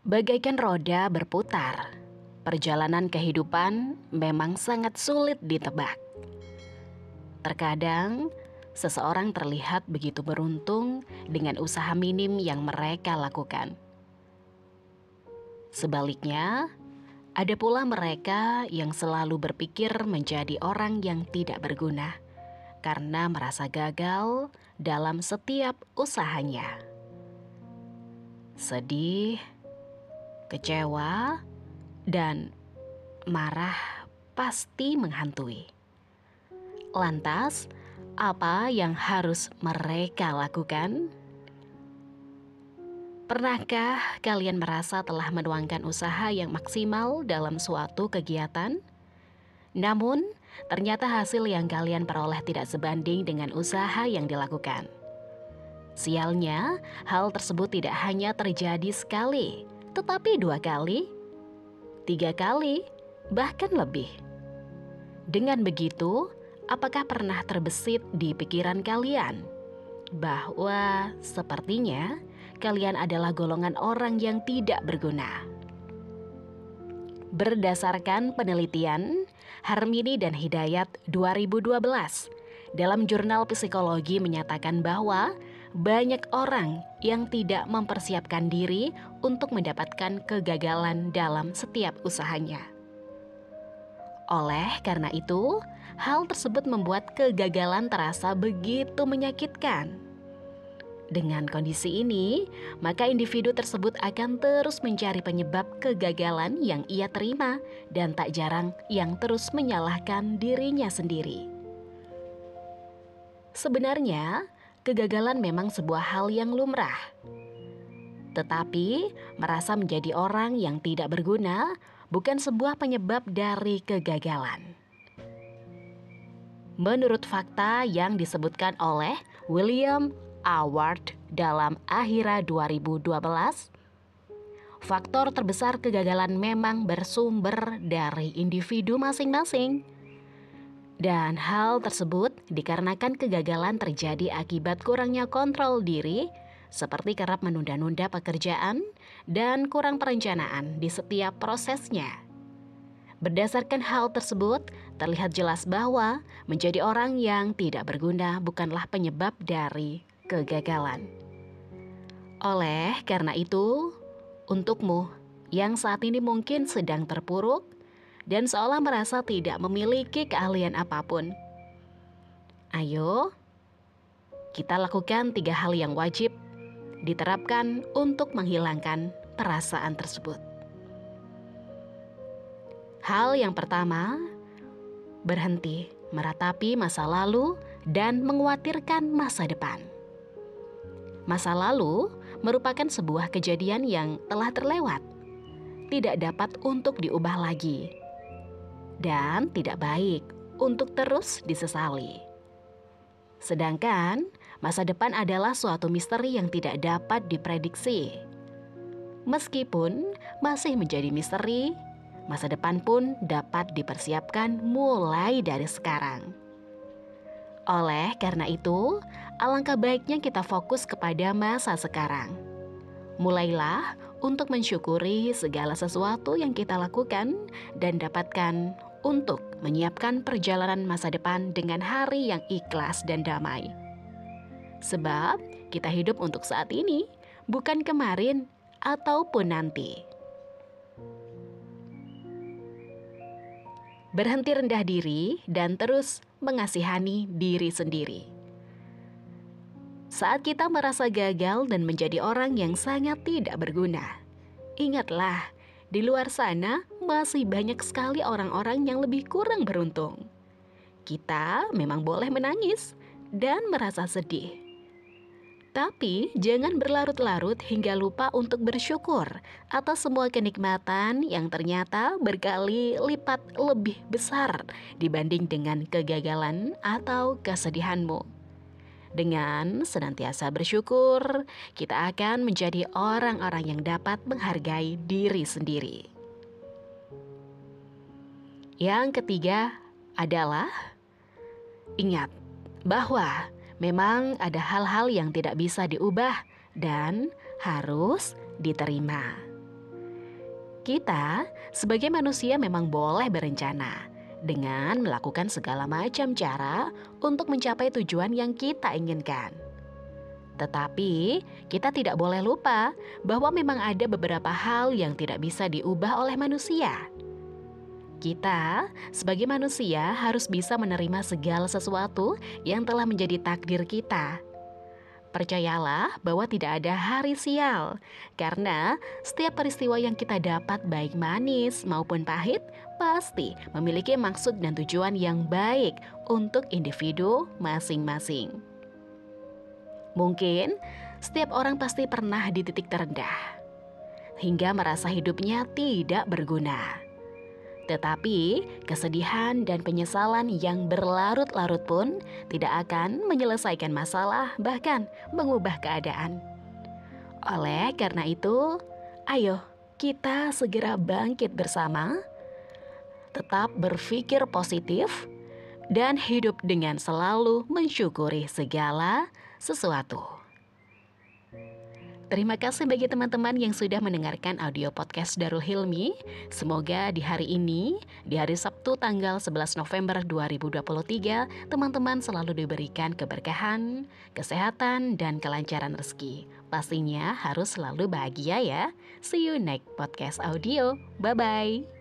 Bagaikan roda berputar, perjalanan kehidupan memang sangat sulit ditebak. Terkadang, seseorang terlihat begitu beruntung dengan usaha minim yang mereka lakukan. Sebaliknya, ada pula mereka yang selalu berpikir menjadi orang yang tidak berguna karena merasa gagal dalam setiap usahanya. Sedih, kecewa, dan marah pasti menghantui. Lantas, apa yang harus mereka lakukan? Pernahkah kalian merasa telah menuangkan usaha yang maksimal dalam suatu kegiatan? Namun, ternyata hasil yang kalian peroleh tidak sebanding dengan usaha yang dilakukan. Sialnya, hal tersebut tidak hanya terjadi sekali, tetapi 2 kali, 3 kali, bahkan lebih. Dengan begitu, apakah pernah terbesit di pikiran kalian bahwa sepertinya kalian adalah golongan orang yang tidak berguna? Berdasarkan penelitian Harmini dan Hidayat 2012, dalam jurnal psikologi menyatakan bahwa banyak orang yang tidak mempersiapkan diri untuk mendapatkan kegagalan dalam setiap usahanya. Oleh karena itu, hal tersebut membuat kegagalan terasa begitu menyakitkan. Dengan kondisi ini, maka individu tersebut akan terus mencari penyebab kegagalan yang ia terima dan tak jarang yang terus menyalahkan dirinya sendiri. Sebenarnya, kegagalan memang sebuah hal yang lumrah. Tetapi, merasa menjadi orang yang tidak berguna bukan sebuah penyebab dari kegagalan. Menurut fakta yang disebutkan oleh William Award dalam Akhira 2012, faktor terbesar kegagalan memang bersumber dari individu masing-masing. Dan hal tersebut dikarenakan kegagalan terjadi akibat kurangnya kontrol diri, seperti kerap menunda-nunda pekerjaan dan kurang perencanaan di setiap prosesnya. Berdasarkan hal tersebut, terlihat jelas bahwa menjadi orang yang tidak berguna bukanlah penyebab dari kegagalan. Oleh karena itu, untukmu yang saat ini mungkin sedang terpuruk dan seolah merasa tidak memiliki keahlian apapun, ayo kita lakukan 3 hal yang wajib diterapkan untuk menghilangkan perasaan tersebut. Hal yang pertama, berhenti meratapi masa lalu dan mengkhawatirkan masa depan. Masa lalu merupakan sebuah kejadian yang telah terlewat, tidak dapat untuk diubah lagi, dan tidak baik untuk terus disesali. Sedangkan masa depan adalah suatu misteri yang tidak dapat diprediksi. Meskipun masih menjadi misteri, masa depan pun dapat dipersiapkan mulai dari sekarang. Oleh karena itu, alangkah baiknya kita fokus kepada masa sekarang. Mulailah untuk mensyukuri segala sesuatu yang kita lakukan dan dapatkan untuk menyiapkan perjalanan masa depan dengan hari yang ikhlas dan damai. Sebab kita hidup untuk saat ini, bukan kemarin ataupun nanti. Berhenti rendah diri dan terus mengasihani diri sendiri. Saat kita merasa gagal dan menjadi orang yang sangat tidak berguna, ingatlah, di luar sana masih banyak sekali orang-orang yang lebih kurang beruntung. Kita memang boleh menangis dan merasa sedih, tapi jangan berlarut-larut hingga lupa untuk bersyukur atas semua kenikmatan yang ternyata berkali lipat lebih besar dibanding dengan kegagalan atau kesedihanmu. Dengan senantiasa bersyukur, kita akan menjadi orang-orang yang dapat menghargai diri sendiri. Yang ketiga adalah ingat bahwa memang ada hal-hal yang tidak bisa diubah dan harus diterima. Kita sebagai manusia memang boleh berencana dengan melakukan segala macam cara untuk mencapai tujuan yang kita inginkan. Tetapi kita tidak boleh lupa bahwa memang ada beberapa hal yang tidak bisa diubah oleh manusia. Kita sebagai manusia harus bisa menerima segala sesuatu yang telah menjadi takdir kita. Percayalah bahwa tidak ada hari sial, karena setiap peristiwa yang kita dapat baik manis maupun pahit pasti memiliki maksud dan tujuan yang baik untuk individu masing-masing. Mungkin setiap orang pasti pernah di titik terendah, hingga merasa hidupnya tidak berguna. Tetapi kesedihan dan penyesalan yang berlarut-larut pun tidak akan menyelesaikan masalah, bahkan mengubah keadaan. Oleh karena itu, ayo kita segera bangkit bersama, tetap berpikir positif, dan hidup dengan selalu mensyukuri segala sesuatu. Terima kasih bagi teman-teman yang sudah mendengarkan audio podcast Darul Hilmi. Semoga di hari ini, di hari Sabtu tanggal 11 November 2023, teman-teman selalu diberikan keberkahan, kesehatan, dan kelancaran rezeki. Pastinya harus selalu bahagia ya. See you next podcast audio. Bye-bye.